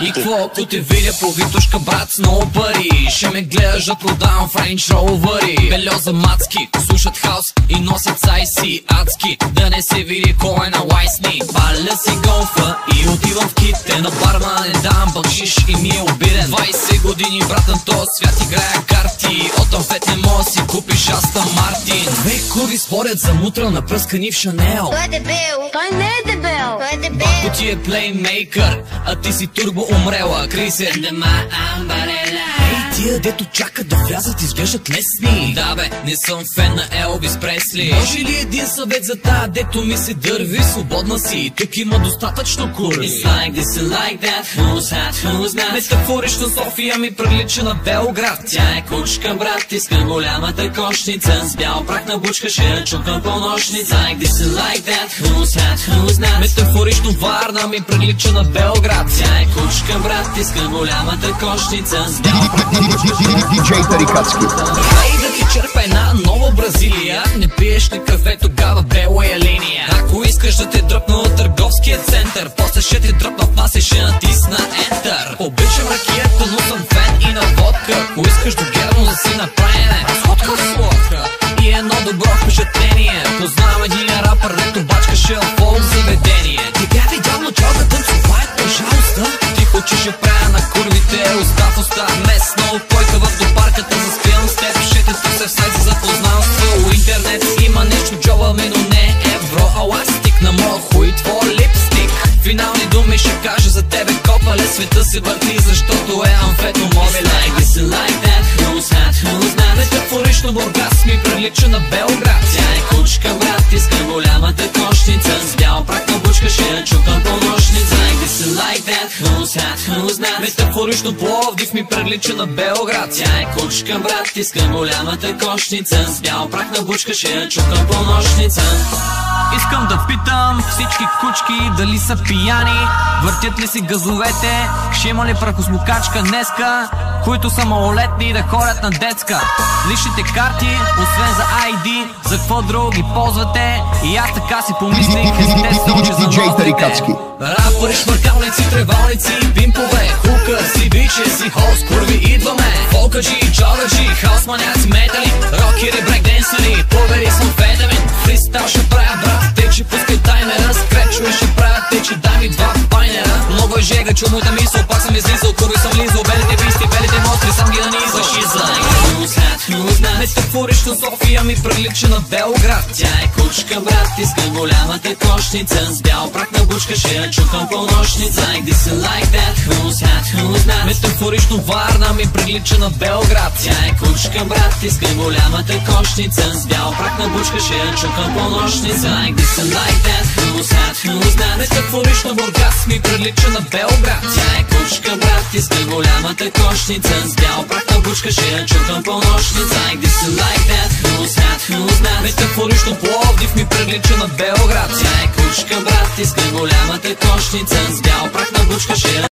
И каквото те видя по Витошка, брат, с много пари ще ме гледаш да продавам в Range Rover-и. Бельоза мацки, слушат хаус и носят сайси адски, да не се види кой е на лайсни. Паля си голфа и отивам в ките, на барма не давам бакшиш и ми е обиден. 20 години, брат, на този свят играя карти, от амфет не мога да си купиш Астон Мартин. Две курви спорят за мутра, напръскани в Шанел. Той е дебел, той не е дебел, той е дебел. Батко ти е плеймейкър, а ти си турбо умрела. Крий се Ей, тия дето чакат да влязат изглеждат лесни. Да бе, не съм фен на Елвис Пресли. Може ли един съвет за тая дето ми се дърви? Свободна си, тук има достатъчно курви. It's like this and like that, who's hot, who's not. Метафорично София ми прилича на Белград. Тя е кучка, брат, искам голямата кошница. С бял прах на бучка ще я чукам по нощница. Like this and like that, who's hot, who's not. Метафорично Варна ми прилича на Белград. Тя е кучка, брат, искам голямата кошница. С бял прах на бучка ще я Диджей Тарикатски. Дай да ти черпа една нова Бразилия. Не пиеш ли кафе, тогава бела е линия. Ако искаш да те дръпна от търговския център, после ще те дръпна в нас и ще натисна Enter. Обичам ракията, но съм фен и на водка. Ако искаш до герно да си направене, сладка сладка и едно добро впечатление. Познавам един рапър, дето бачкаше в фолк заведение. Ти бях видял на чалка танцува, пожалуйста. Тихо, че ще правя на курвите уста в уста. Местно койка в допарката, заспивам с теб. Ще те търся в сайт за запознанство. Интернет има нещо в джоба ми, но не евро. Ала стик на моя хуй, твой липстик. Финални думи ще кажа за тебе, копале. Света се върти, защото е амфето мобиле. Like this and like that, who's hot, who's not. Метафорично Бургас ми прилича на Белград. Тя е кучка, брат, искам голямата кошница. С бял прах на бучка ще я чукам по нощница. Like this and like that, who's hot, who's not. Метафорично Пловдив ми прилича на Белград. Тя е кучка, брат, искам голямата кошница. С бял прах на бучка ще я чукам по нощница. Искам да питам всички кучки дали са пияни, въртят ли си газовете, ще има ли прахосмукачка днеска, които са малолетни да ходят на детска. Личните карти, освен за ID, за какво друго ги ползвате? И аз така си помислих, естествено, че за ноздрите. Рапъри, шмъркалници, тревалници, пимпове, хука си, биче си, холс, курви, идваме. Фолкаджи, джораджи, хаус маняци, метали, рокери, брейкденсъри, повери с амфетамин. Фристайл ще правя, брат, тече, пускай таймера, скречове ще правя, тече, дай ми два пайнера. Много е жега, чу моята мисъл, пак съм излизал, курви съм лизал, белите писти, белите монстри, сам ги нанизал. Метафорично София ми прилича на Белград. Тя е кучка, брат, искам голямата кошница. С бял прах на бучка ще я чукам по нощница. Like this and like that, who's hot, who's not. Метафорично Варна ми прилича на Белград. Тя е кучка, брат, искам голямата кошница. С бял прах на бучка ще я чукам по нощница. Like this and like that, who's hot, who's not. Метафорично Бургас ми прилича на Белград. Тя е кучка, брат, искам голямата кошница. С бял прах на бучка ще я чукам по нощница. Like this and like that, who's hot, who's not. Метафорично Пловдив ми прилича на Белград. Тя е кучка, брат, искам голямата кошница. С бял прах на бучка ще